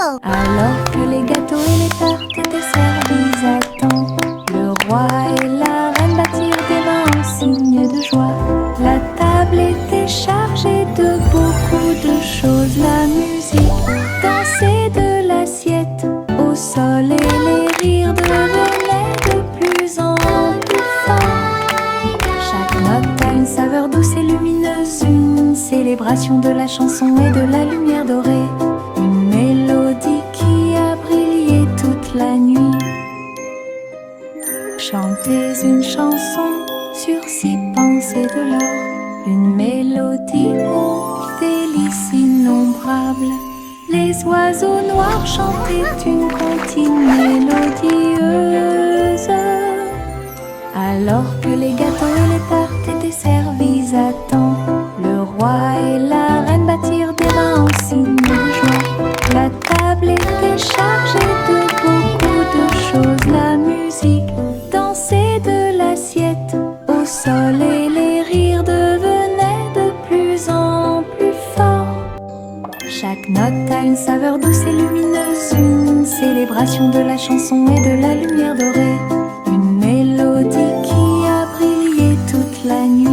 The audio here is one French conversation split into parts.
Alors que les gâteaux et les tartes étaient servis à temps, le roi et la reine battirent des mains en signe de joie. La table était chargée de beaucoup de choses, la musique dansait de l'assiette au sol et les rires devenaient de plus en plus forts. Chaque note a une saveur douce et lumineuse, une célébration de la chanson et de la lumière dorée, une mélodie qui a brillé toute la nuit. Chantez une chanson sur 6 pensées de l'or, une mélodie aux délices innombrables. Les oiseaux noirs chantaient une comptine mélodieuse. Alors que les gâteaux et les tartes étaient servis à temps, le roi et la reine battirent des mains en signe de joie. La table était chargée de beaucoup de choses, la musique dansait de l'assiette au sol et les rires devenaient de plus en plus forts. Chaque note a une saveur douce et lumineuse, une célébration de la chanson et de la lumière dorée, une mélodie qui a brillé toute la nuit.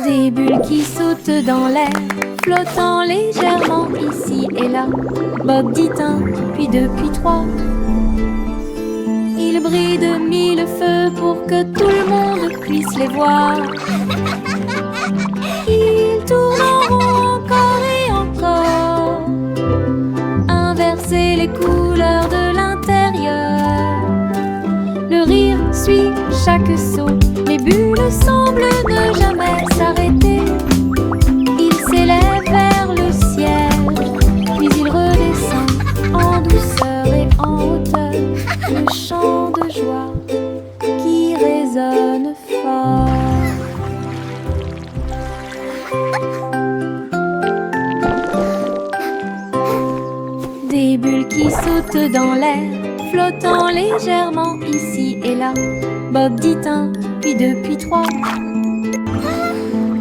Des bulles qui sautent dans l'air, flottant légèrement ici et là. Bob dit un, puis deux, puis trois. Ils brillent de 1000 feux pour que tout le monde puisse les voir. Ils tournent en rond encore et encore, inverser les couleurs de l'intérieur. Le rire suit chaque saut, les bulles semblent ne jamais s'arrêter. Ils s'élèvent vers le ciel, puis ils redescendent en douceur et en hauteur. Le chant de joie qui résonne fort. Des bulles qui sautent dans l'air, flottant légèrement ici et là. Bob dit un, puis deux, puis trois.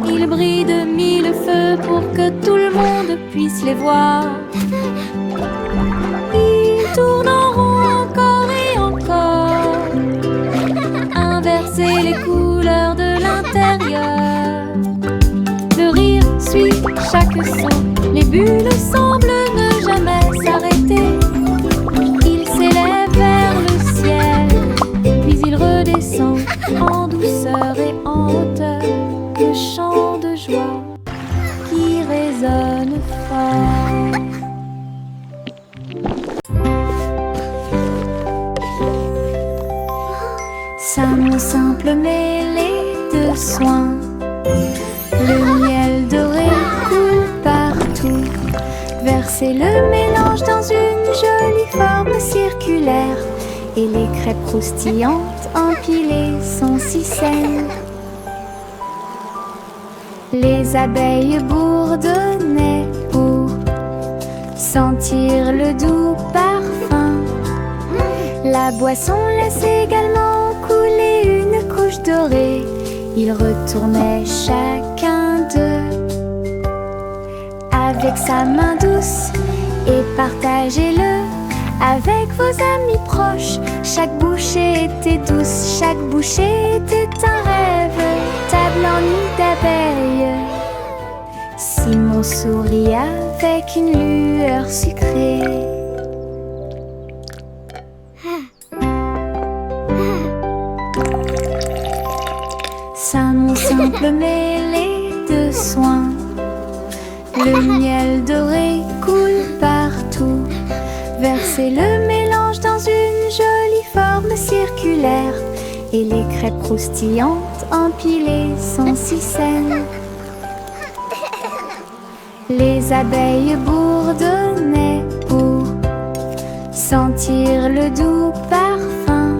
Ils brillent de 1000 feux pour que tout le monde puisse les voir. Ils tournent en rond encore et encore, inverser les couleurs de l'intérieur. Le rire suit chaque saut, les bulles semblent ne jamais s'arrêter. Ils s'élèvent vers le ciel, puis ils redescendent en douceur et en hauteur. Le chant de joie qui résonne fort. Salmon simple mêlé de soin, le miel doré coule partout. Versez le mélange dans une jolie forme circulaire, et les crêpes croustillantes empilées sont si saines. Les abeilles bourdonnaient pour sentir le doux parfum. La boisson laisse également couler une couche dorée. Ils retournaient chacun d'eux avec sa main douce et partagez-le avec vos amis proches. Chaque bouchée était douce, chaque bouchée était un rêve. Table en nid d'abeilles, Simon sourit avec une lueur sucrée. Salmon simple mêlé de soin, le miel doré coule partout. Versez le mélange dans une jolie forme circulaire, et les crêpes croustillantes empilées sont si saines. Les abeilles bourdonnaient pour sentir le doux parfum.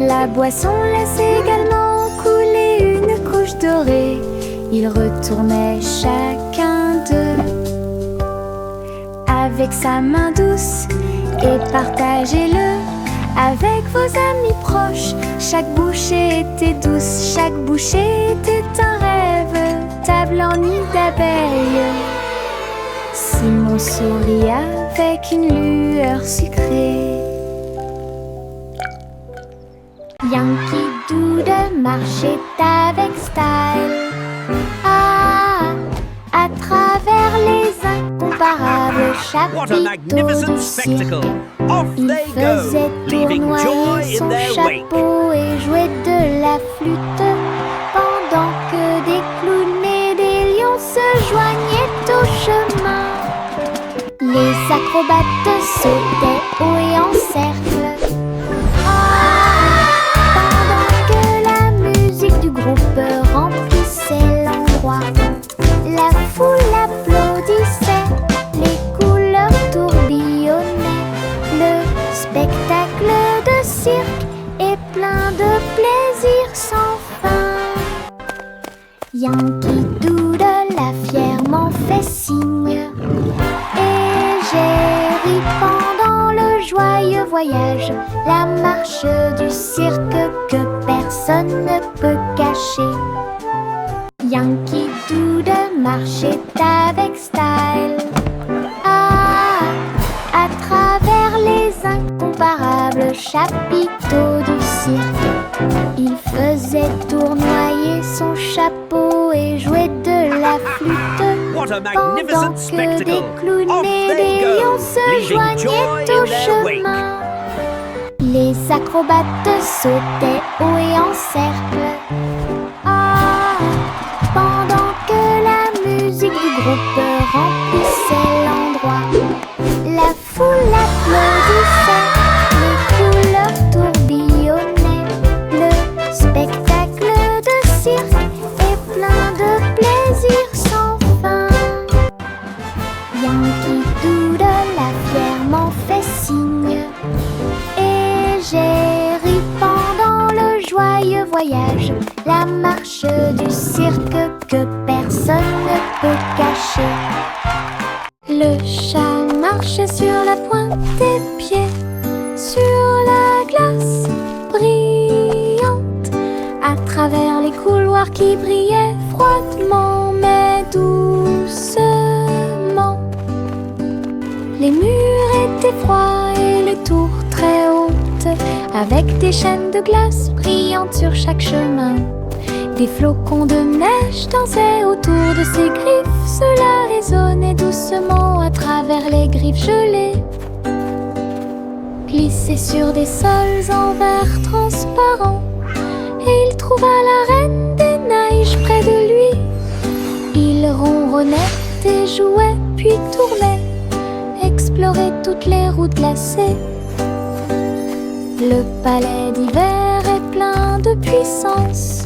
La boisson laisse également couler une couche dorée. Ils retournaient chacun d'eux avec sa main douce et partagez-le avec vos amis proches. Chaque bouchée était douce, chaque bouchée était un rêve. leur nid d'abeilles. Simon sourit avec une lueur sucrée. Yankee Doodle marchait avec style. À travers les incomparables What a chapiteaux magnificent du cirque. spectacle! Off Il they go, faisait leaving joy tournoyer in son their wake. chapeau et jouait de la flûte, pendant que des clowns et des lions se joignaient au chemin. Les acrobates sautaient haut et en cercle. Pendant que la musique du groupe remplissait l'endroit, la foule applaudissait, les couleurs tourbillonnaient. Le spectacle de cirque est plein de plaisir sans fin. Yankee Doodle a fièrement fait signe, et j'ai ri pendant le joyeux voyage, la marche du cirque que personne ne peut cacher. Yankee Doodle marchait avec style. À travers les incomparables chapiteaux du cirque, il faisait tournoyer son chapeau et jouait de la flûte, What a pendant magnificent que spectacle! des clowns Off et they des go, lions se leaving joignaient joy au in their wake. chemin. Les acrobates sautaient haut et en cercle. Pendant que la musique du groupe remplissait l'endroit, la foule applaudissait, les couleurs tourbillonnaient. Le spectacle de cirque est plein de plaisir sans fin. Yankee Doodle a fièrement fait signe, et j'ai ri pendant le joyeux voyage, la marche du cirque que personne ne peut cacher. Le chat marchait sur la pointe des pieds, sur la glace brillante, à travers les couloirs qui brillaient froidement mais doucement. Les murs étaient froids et les tours très hautes, avec des chaînes de glace brillantes sur chaque chemin. Des flocons de neige dansaient autour de ses griffes, cela résonnait doucement à travers les griffes gelées. Glissait sur des sols en verre transparent, et il trouva la reine des neiges près de lui. Il ronronnait et jouait, puis tournait, explorait toutes les routes glacées. Le palais d'hiver est plein de puissance.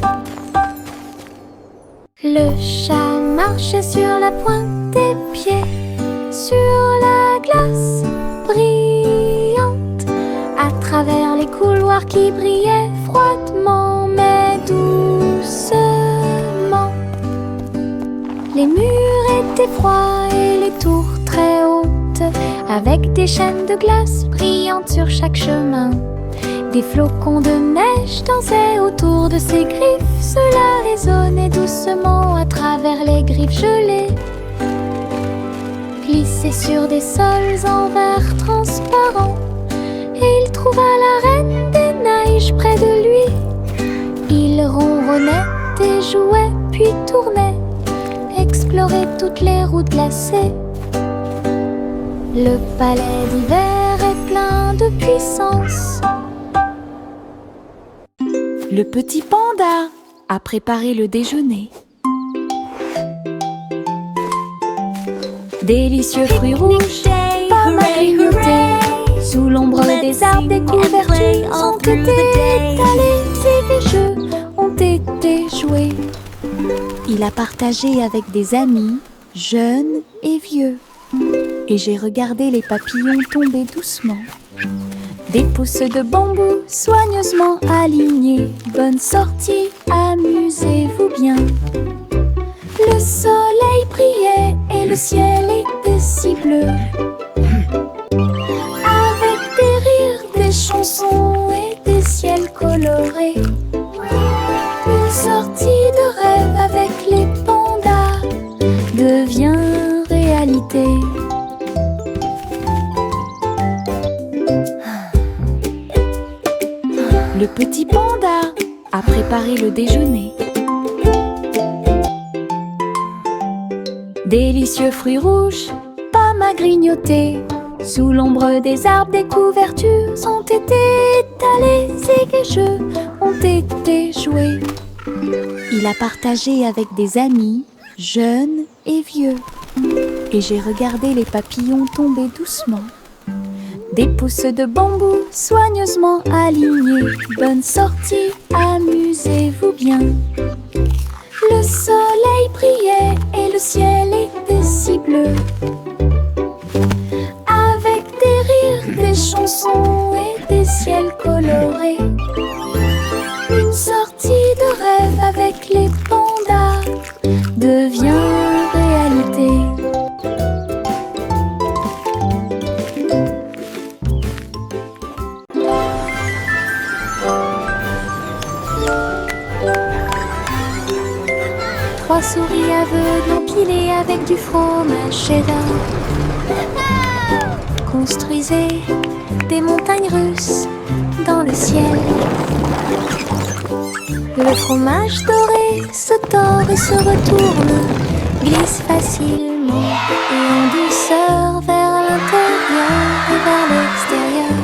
Le chat marchait sur la pointe des pieds, sur la glace brillante, à travers les couloirs qui brillaient froidement mais doucement. Les murs étaient froids et les tours très hautes, avec des chaînes de glace brillantes sur chaque chemin. Des flocons de neige dansaient autour de ses griffes, cela résonnait doucement à travers les griffes gelées. Glissait sur des sols en verre transparent, et il trouva la reine des neiges près de lui. Il ronronnait et jouait, puis tournait, explorait toutes les routes glacées. Le palais d'hiver est plein de puissance. Le petit panda a préparé le déjeuner. Délicieux fruits rouges, pas mal grignotés, sous l'ombre des arbres, des couvertures ont été étalées et les jeux ont été joués. Il a partagé avec des amis, jeunes et vieux. Et j'ai regardé les papillons tomber doucement. Des pousses de bambou soigneusement alignées. Bonne sortie, amusez-vous bien. Le soleil brillait et le ciel était si bleu. Avec des rires, des chansons et des ciels colorés. Une sortie de rêve avec les pandas. petit panda a préparé le déjeuner. Délicieux fruits rouges, pommes à grignoter. Sous l'ombre des arbres, des couvertures ont été étalées et les jeux ont été joués. Il a partagé avec des amis, jeunes et vieux. Et j'ai regardé les papillons tomber doucement. Des pousses de bambou soigneusement alignées. Bonne sortie, amusez-vous bien. Le soleil brillait et le ciel était si bleu. Avec des rires, des chansons et des ciels colorés. Une sortie de rêve avec les pandas devient réalité. 3 souris aveugles empilées avec du fromage cheddar construisaient des montagnes russes dans le ciel. Le fromage doré se tord et se retourne, glisse facilement et en douceur vers l'intérieur et vers l'extérieur.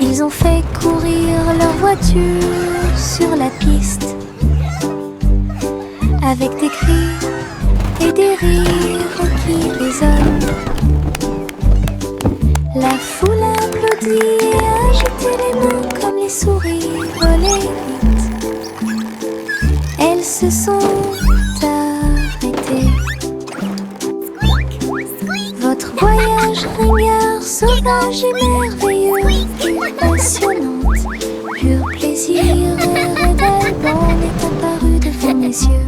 Ils ont fait courir leur voiture sur la piste, avec des cris et des rires qui résonnent. La foule applaudit et agitait les mains comme les souris volaient vite. Elles se sont arrêtées. Votre voyage ringard, sauvage et merveilleux, passionnante, pur plaisir et révèlement est apparu devant mes yeux.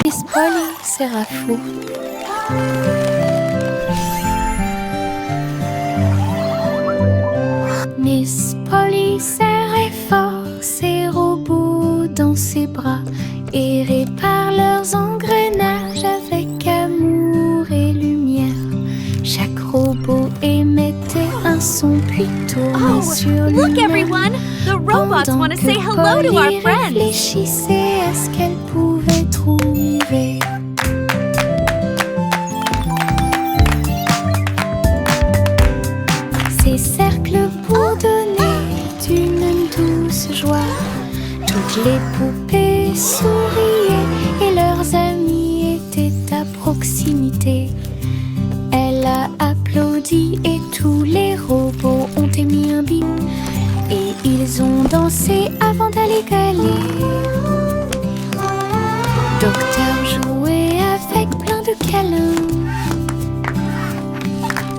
Miss Polly sera fou. Miss Polly serrait fort ses robots dans ses bras et répare leurs engrenages avec amour et lumière. Chaque robot émettait un son puis tournait sur lui-même. Look everyone! The robots want to say hello to our friends! Réfléchissait à ce qu'elle pouvait trouver. Ces cercles bourdonnaient d'une douce joie. Toutes les poupées souriaient et leurs amis étaient à proximité. Elle a applaudi et tous les robots ont émis un bip. Et ils ont dansé avant d'aller gagner. Docteur jouait avec plein de câlins.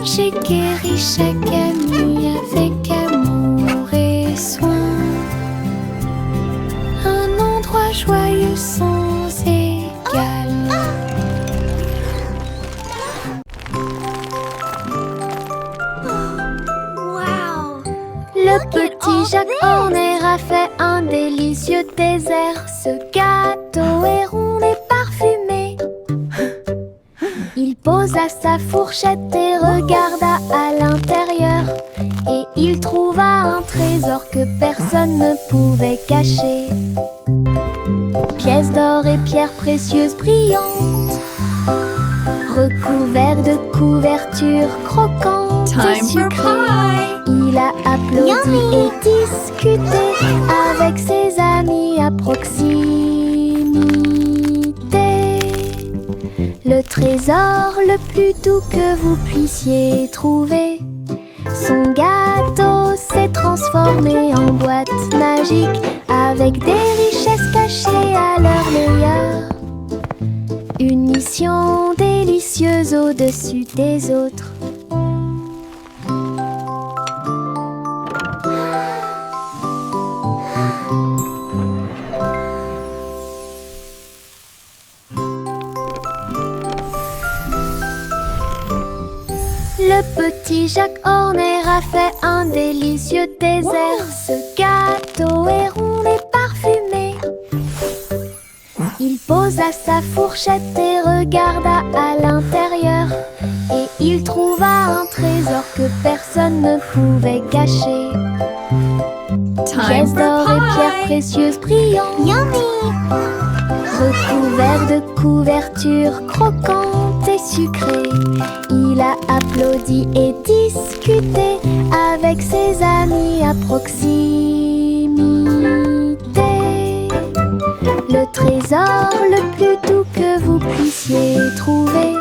J'ai guéri chaque ami avec amour et soin. Un endroit joyeux sans égal. Wow! Le petit Jacques Horner a fait un délicieux dessert. Ce gâteau est rond et parfumé. Il posa sa fourchette et regarda à l'intérieur. Et il trouva un trésor que personne ne pouvait cacher. Pièces d'or et pierres précieuses brillantes, recouverts de couvertures croquantes et sucrées. Il a applaudi et discuté avec ses amis à proximité. Le trésor le plus doux que vous puissiez trouver. Son gâteau s'est transformé en boîte magique avec des richesses cachées à leur meilleur. Une mission délicieuse au-dessus des autres. Le petit Jacques Horner a fait un délicieux dessert. Ce gâteau est rond et parfumé. Il posa sa fourchette et regarda à l'intérieur. Et il trouva un trésor que personne ne pouvait cacher. Pièces d'or et pierres précieuses brillantes. Yummy! Recouvert de couvertures croquantes et sucrées. Il a applaudi et discuté avec ses amis à proximité. Le trésor le plus doux que vous puissiez trouver.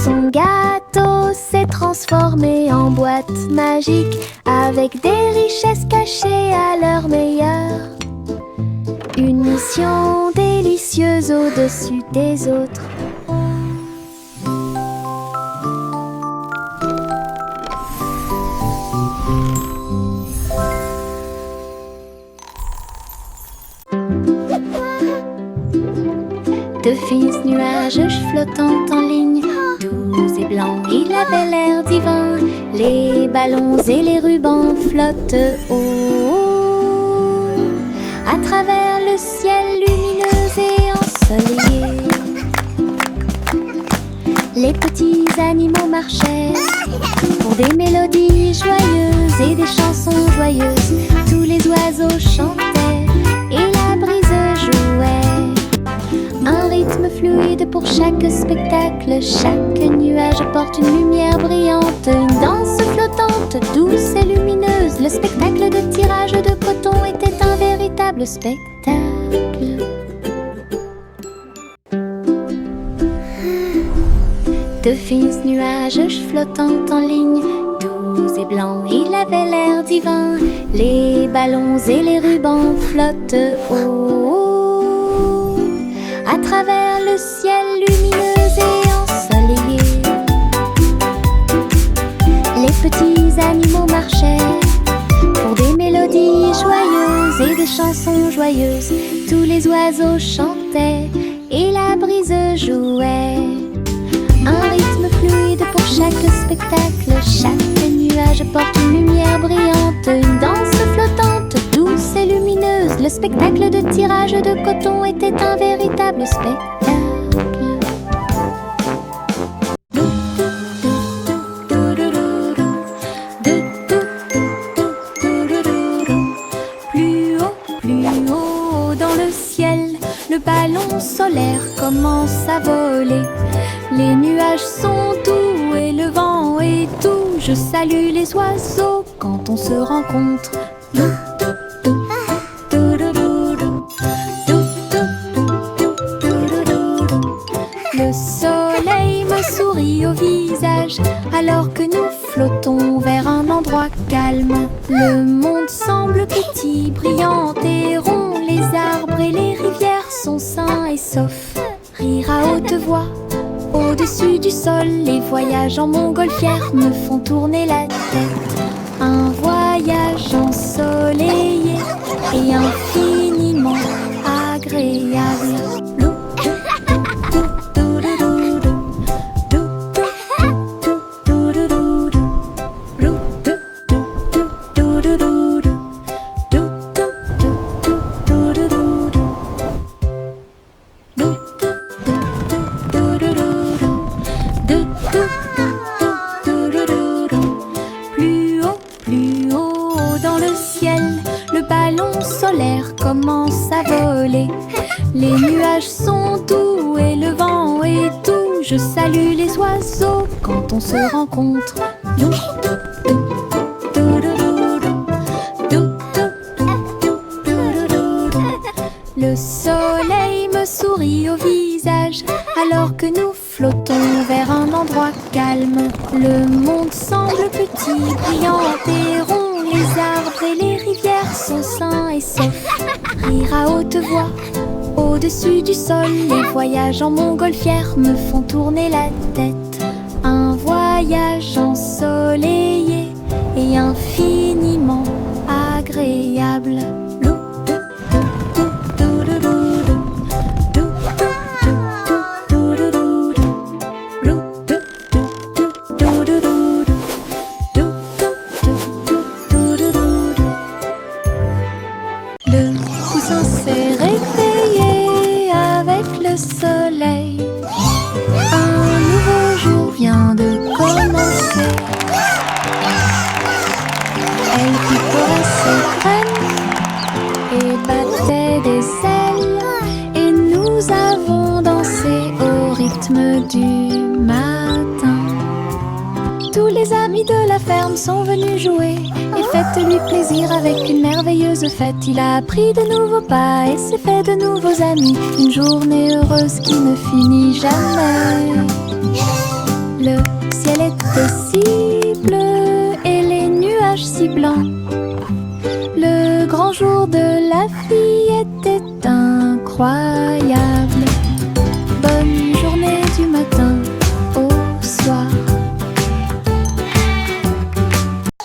Son gâteau s'est transformé en boîte magique avec des richesses cachées à leur meilleur. Une mission délicieuse au-dessus des autres. De fins nuages flottant en ligne, doux et blancs, il avait l'air divin. Les ballons et les rubans flottent haut à travers le ciel lumineux et ensoleillé. Les petits animaux marchaient pour des mélodies joyeuses et des chansons joyeuses. Tous les oiseaux chantaient et la brise jouait. Un rythme fluide pour chaque spectacle. Chaque nuage apporte une lumière brillante. Une danse flottante, douce et lumineuse. Le spectacle de tirage de coton était un véritable spectacle. De fins nuages flottant en ligne, doux et blancs, il avait l'air divin. Les ballons et les rubans flottent haut à travers le ciel lumineux et ensoleillé. Les petits animaux marchaient pour des mélodies joyeuses et des chansons joyeuses. Tous les oiseaux chantaient et la brise jouait. Un rythme fluide pour chaque spectacle. Chaque nuage porte une lumière brillante. Une danse flottante, douce et lumineuse. Le spectacle de tirage de coton était un véritable spectacle. Plus haut dans le ciel, le ballon solaire commence à voler. Les nuages sont doux et le vent est doux. Je salue les oiseaux quand on se rencontre. Le soleil me sourit au visage alors que nous flottons vers un endroit calme. Le monde semble petit, brillant et rond. Les arbres et les rivières sont sains et saufs. Rire à haute voix au-dessus du sol, les voyages en montgolfière me font tourner la tête. Un voyage ensoleillé et infiniment agréable. Plus haut dans le ciel, le ballon solaire commence à voler. Les nuages sont doux et le vent est doux. Je salue les oiseaux quand on se rencontre. Le soleil me sourit au visage alors que nous flottons vers un endroit calme. Le monde semble petit, brillant et rond. Les arbres et les rivières sont sains et saufs. Rire à haute voix au-dessus du sol. Les voyages en montgolfière me font tourner la tête. Un voyage ensoleillé et infiniment agréable. Le poussin s'est réveillé ferme sont venus jouer. Et faites-lui plaisir avec une merveilleuse fête. Il a appris de nouveaux pas et s'est fait de nouveaux amis. Une journée heureuse qui ne finit jamais. Le ciel était si bleu et les nuages si blancs. Le grand jour de la fille était incroyable. Bonne journée du matin au soir.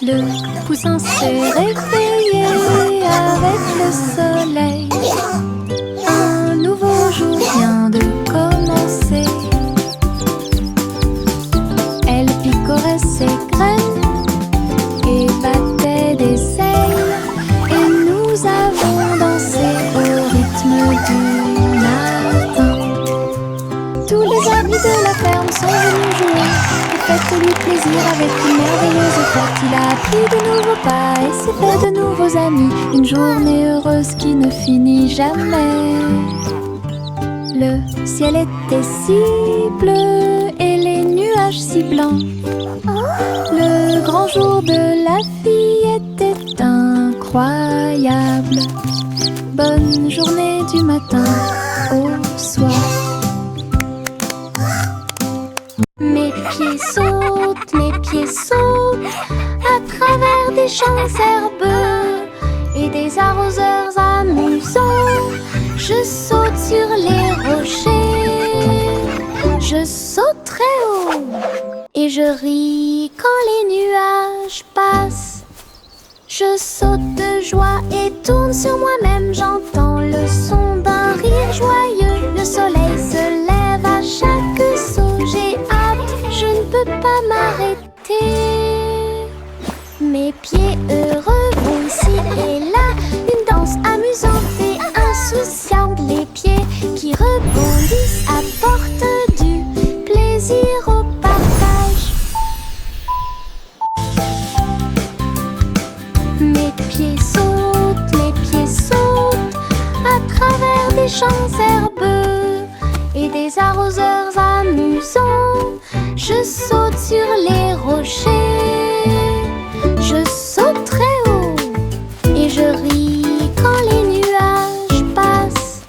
Le poussin s'est réveillé avec le soleil. Un nouveau jour vient de commencer. Elle picorait ses graines et battait des ailes. Et nous avons dansé au rythme du matin. Tous les amis de la ferme sont venus jouer. Faites-lui plaisir avec une merveilleuse fête. Il a appris de nouveaux pas et s'est fait de nouveaux amis. Une journée heureuse qui ne finit jamais. Le ciel était si bleu et les nuages si blancs. Le grand jour de la fille était incroyable. Bonne journée du matin au soir. Mes pieds sautent à travers des champs herbeux et des arroseurs amusants. Je saute sur les rochers, je saute très haut et je ris quand les nuages passent. Je saute de joie et tourne sur moi-même. J'entends le son d'un rire joyeux. Le soleil se lève à chaque saut. J'ai hâte, je ne peux pas m'arrêter. Mes pieds heureux vont ici et là. Une danse amusante et insouciante. Les pieds qui rebondissent apportent du plaisir au partage. Mes pieds sautent à travers des champs herbeux et des arroseurs amusants. Je saute sur les rochers, je saute très haut et je ris quand les nuages passent.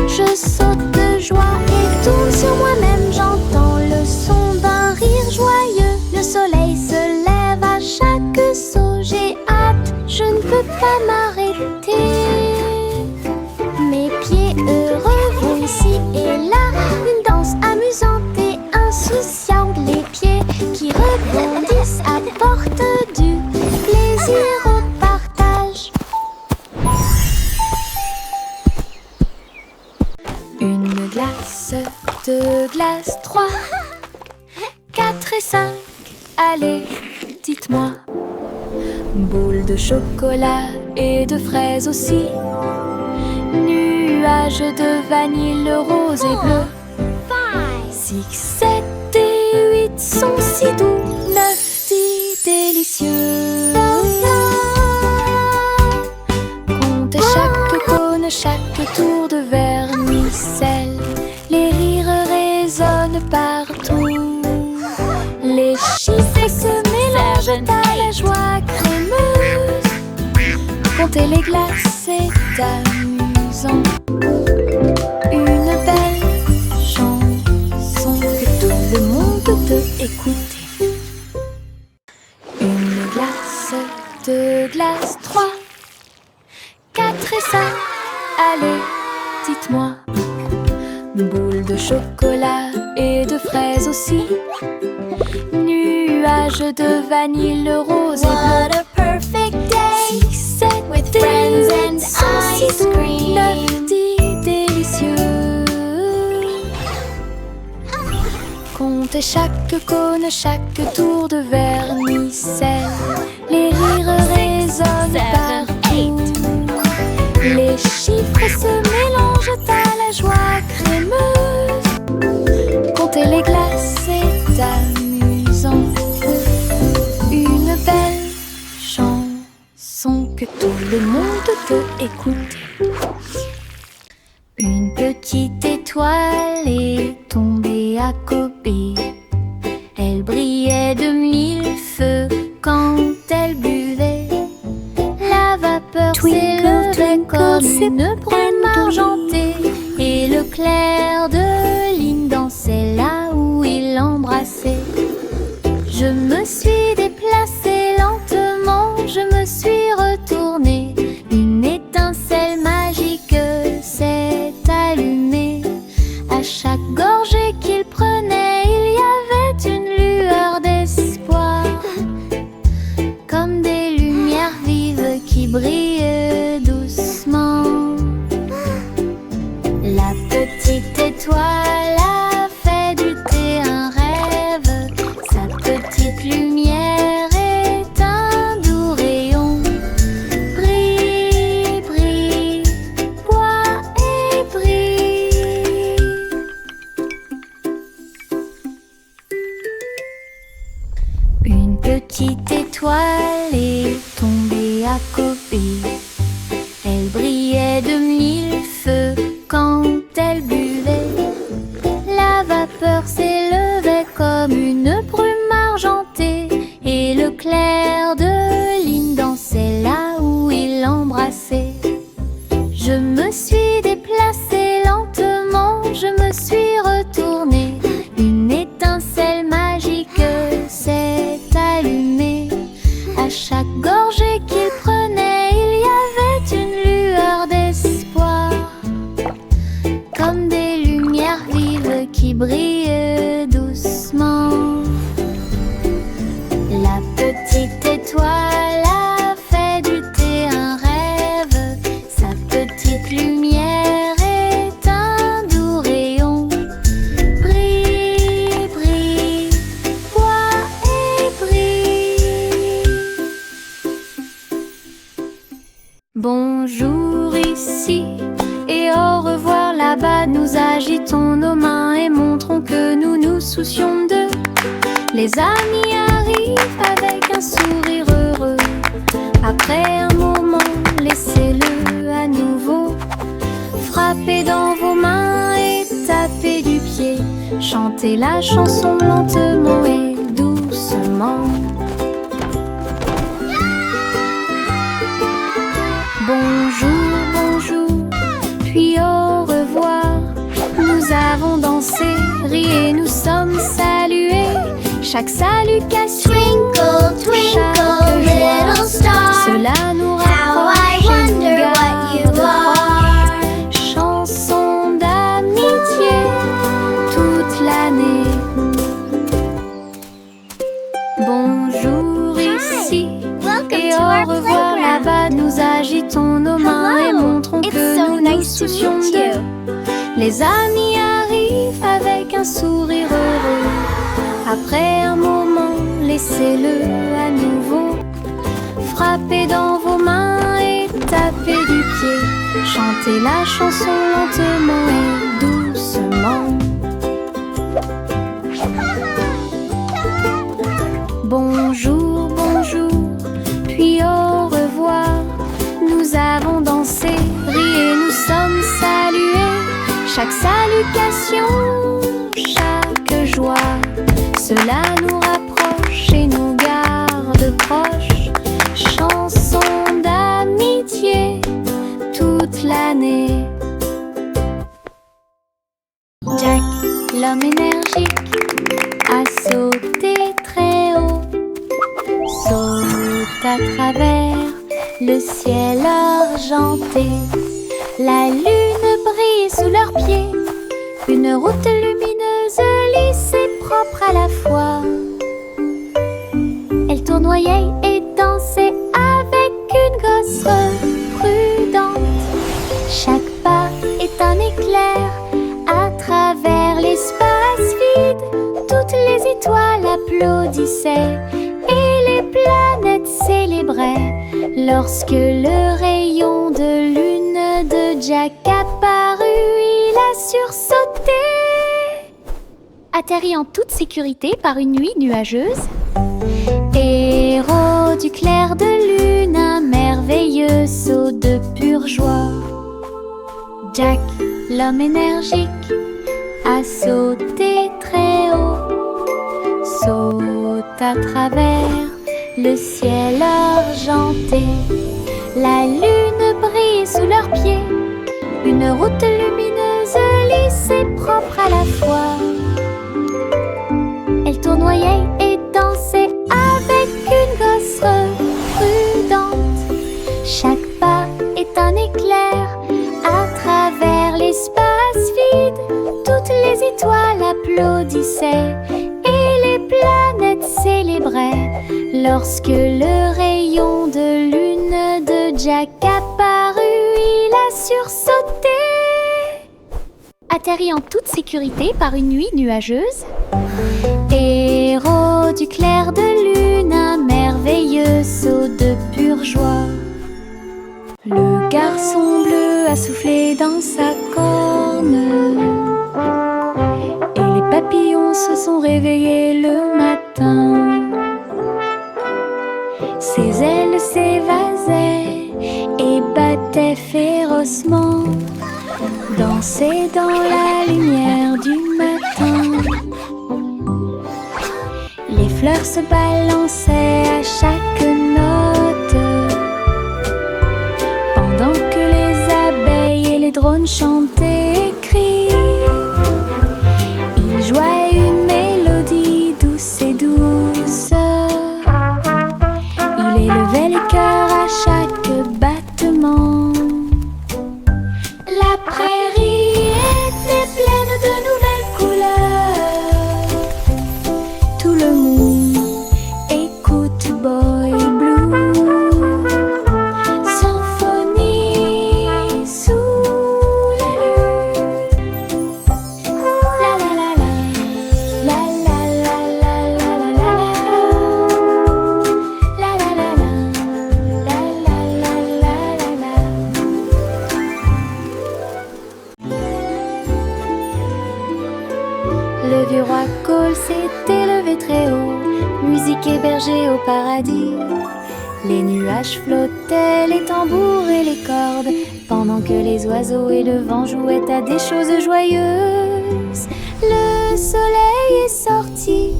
Je saute de joie et tourne sur moi-même. J'entends le son d'un rire joyeux. Le soleil se lève à chaque saut. J'ai hâte, je ne peux pas m'arrêter. Mes pieds heureux vont ici et là. Une danse amusante et insouciante. Les pieds qui rebondissent apportent du plaisir au partage. Une glace, deux glaces, trois, 4 et 5. Allez, dites-moi. Boule de chocolat et de fraises aussi. Nuages de vanille rose et bleu. 6, 7 et 8 sont si doux. 9, 10 délicieux. Comptez chaque cône, chaque tour de vermicelle. Les rires résonnent partout. Les chiffres se mélangent à la joie crémeuse. Comptez les glaces, c'est amusant. Une belle chanson que tout le monde peut écouter. Une glace, deux glaces, 3, 4 et 5. Allez, dites-moi. Boule de chocolat et de fraises aussi. Nuages de vanille rose et bleu. What a perfect day 6, 7 with friends and ice cream. 9, 10 délicieux. Comptez chaque cône, chaque tour de vermicelle. Les rires résonnent partout. Les chiffres se mélangent à la joie crémeuse. Comptez les glaces, c'est amusant. Une belle chanson que tout le monde peut écouter. Une petite étoile est tombée à Kobe. Elle brillait de 1000 feux quand buvait. Je me suis déplacée lentement, je me suis retournée. Une étincelle magique s'est allumée. À chaque gorgée qu'il prenait, il y avait une lueur d'espoir, comme des lumières vives qui brillent doucement. La petite étoile a fait du thé un rêve. Sa petite lumière est un doux rayon. Brille, brille, bois et brille. Une petite étoile est tombée à côté. Elle brillait de mille feux quand elle buvait. La vapeur s'élevait comme une brume argentée, et le clair de lune dansait là où il l'embrassait. Je me suis déplacée lentement, je me suis retournée. Une étincelle magique s'est allumée. À chaque gorgée qu'il prenait, il y avait une lueur d'espoir, comme des lumières vives qui brillent doucement. La petite étoile a fait du thé un rêve. Sa petite lumière est un doux rayon. Brille, brille, bois et brille. Bonjour ici et au revoir là-bas. Nous agitons nos mains et montrons que nous nous soucions d'eux. Les amis arrivent avec un sourire heureux. Après un moment, laissez-le à nouveau. Frappez dans vos mains et tapez du pied. Chantez la chanson lentement et doucement. Bonjour, bonjour, puis au revoir. Nous avons dansé, ri et nous sommes salués. Chaque salutation, Twinkle, twinkle, little star, cela nous how I rapproche et nous wonder what garde you are. proches. Chanson d'amitié toute l'année. Bonjour ici Welcome et to au our revoir playground. là-bas. Nous agitons nos mains et Hello, montrons it's que so nous nous nice to soucions meet d'eux. you. Les amis arrivent avec un sourire heureux. Après un moment, laissez-le à nouveau. Frappez dans vos mains et tapez du pied. Chantez la chanson lentement et doucement. Bonjour, bonjour, puis au revoir. Nous avons dansé, ri et nous sommes salués. Chaque salutation, chaque joie, cela nous rapproche et nous garde proches. Chanson d'amitié toute l'année. Jack, l'homme énergique, a sauté très haut. Saute à travers le ciel argenté. La lune brille sous leurs pieds. Une route lumineuse, lisse et propre à la fois. Elle tournoyait et dansait avec une gosse prudente. Chaque pas est un éclair à travers l'espace vide. Toutes les étoiles applaudissaient et les planètes célébraient lorsque le rayon de lune de Jack apparut. Il a sursauté, atterri en toute sécurité par une nuit nuageuse. Héros du clair de lune, un merveilleux saut de pure joie. Jack, l'homme énergique, a sauté très haut. Saute à travers le ciel argenté. La lune brille sous leurs pieds. Une route lumineuse, lisse et propre à la fois. Elle tournoie applaudissaient et les planètes célébraient lorsque le rayon de lune de Jack apparut. Il a sursauté, atterri en toute sécurité par une nuit nuageuse. Héros du clair de lune, un merveilleux saut de pure joie. Le garçon bleu a soufflé dans sa corne et les papillons se sont réveillés le matin. Ses ailes s'évasaient et battaient férocement, dansaient dans la lumière du matin. Les fleurs se balançaient à chaque note, pendant que les abeilles et les drones chantaient et crient. Ils jouaient une mélodie douce et douce. Il élevait les cœurs à chaque battement. La prairie était pleine de nouvelles couleurs. Tout le monde écoute Boy Blue, symphonie sous la lune. La la la la, la la la la la la la, la la la la, la la la la la. Le vieux roi Cole s'était levé très haut, musique hébergée au paradis. Les nuages flottaient, les tambours et les cordes, pendant que les oiseaux et le vent jouaient à des choses joyeuses. Le soleil est sorti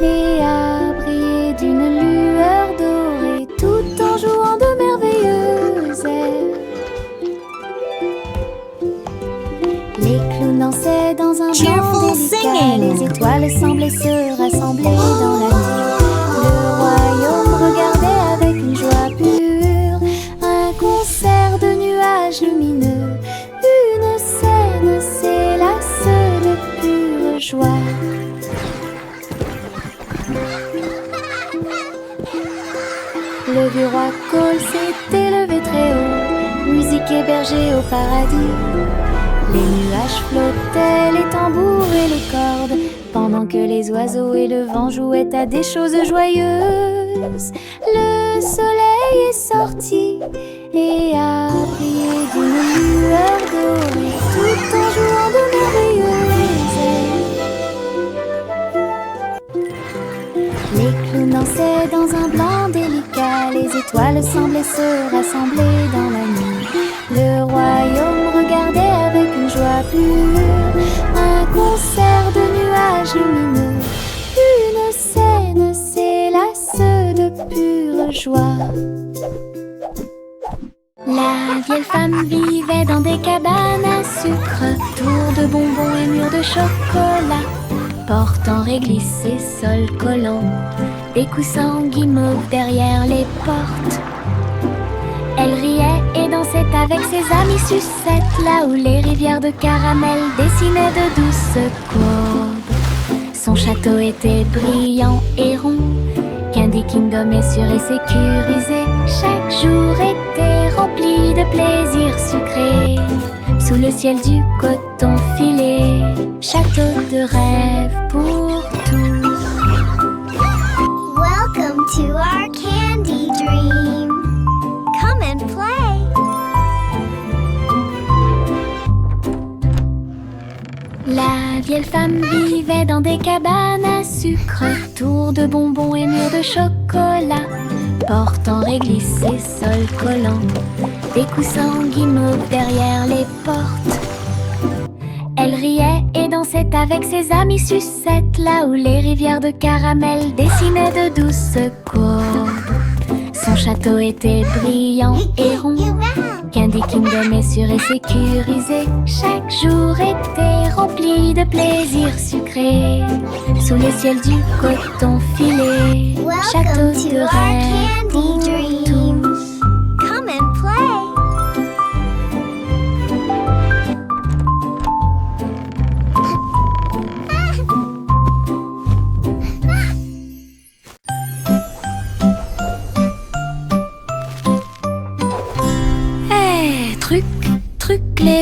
et a brillé d'une lueur dorée, tout en jouant de merveilleuses airs. Les clowns dansaient dans un blanc délicat, les étoiles semblaient se rassembler dans la nuit. Le royaume regardait avec une joie pure un concert de nuages lumineux. Une scène s'élasse de pure joie. Le vieux roi Cole s'était levé très haut, musique hébergée au paradis. Les nuages flottaient, les tambours et les cordes, pendant que les oiseaux et le vent jouaient à des choses joyeuses. Le soleil est sorti et a brillé d'une lueur dorée, tout en jouant de merveilleuses airs. Les clowns dansaient dans un blanc délicat, les étoiles semblaient se rassembler dans la nuit. Le royaume regardait avec une joie pure un concert de nuages lumineux. Une scène s'élasse de pure joie. La vieille femme vivait dans des cabanes à sucre, tours de bonbons et murs de chocolat, portant réglisse et sol collant, des coussins guimauves derrière les portes. Elle riait et dansait avec ses amis sucettes, là où les rivières de caramel dessinaient de douces courbes. Son château était brillant et rond, Candy Kingdom est sûr et sécurisé. Chaque jour était rempli de plaisirs sucrés, sous le ciel du coton filé. Château de rêve pour tous. Welcome to our candy dream. Come and play. La vieille femme vivait dans des cabanes à sucre, tours de bonbons et murs de chocolat, portant réglisse et sol collant, des coussins guimauves derrière les portes. Elle riait et dansait avec ses amis sucettes, là où les rivières de caramel dessinaient de douces courbes. Son château était brillant et rond, Candy Kingdom est sûr et sécurisé. Chaque jour était rempli de plaisirs sucrés, sous le ciel du coton filé. Château Welcome de to our rêve pour candy dream. tous. Come and play.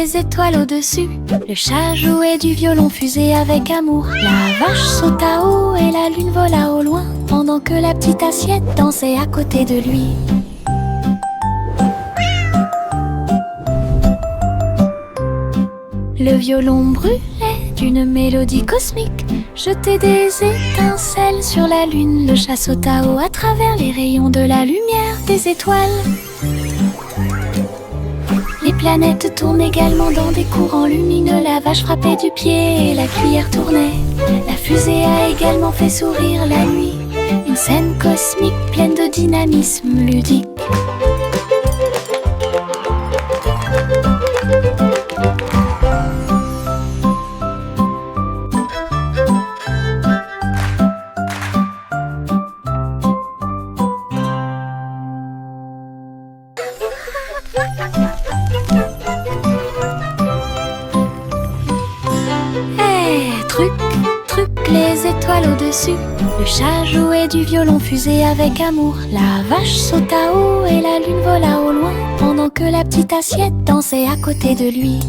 les étoiles au-dessus. Le chat jouait du violon fusée avec amour. La vache sauta haut et la lune vola au loin, pendant que la petite assiette dansait à côté de lui. Le violon brûlait d'une mélodie cosmique, jetait des étincelles sur la lune. Le chat sauta haut à travers les rayons de la lumière des étoiles. Les planètes tournent également dans des courants lumineux. La vache frappait du pied et la cuillère tournait. La fusée a également fait sourire la nuit. Une scène cosmique pleine de dynamisme ludique. Truc, truc, les étoiles au-dessus. Le chat jouait du violon fusée avec amour. La vache sauta haut et la lune vola au loin, pendant que la petite assiette dansait à côté de lui.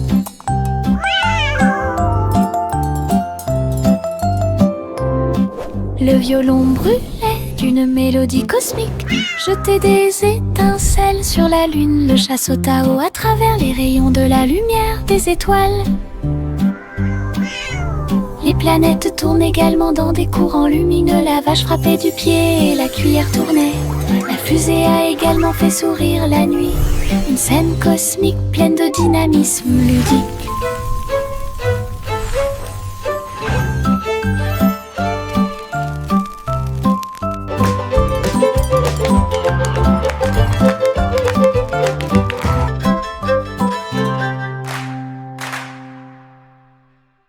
Le violon brûlait d'une mélodie cosmique, jetait des étincelles sur la lune. Le chat sauta haut à travers les rayons de la lumière des étoiles. Les planètes tournent également dans des courants lumineux. La vache frappait du pied et la cuillère tournait. La fusée a également fait sourire la nuit. Une scène cosmique pleine de dynamisme ludique.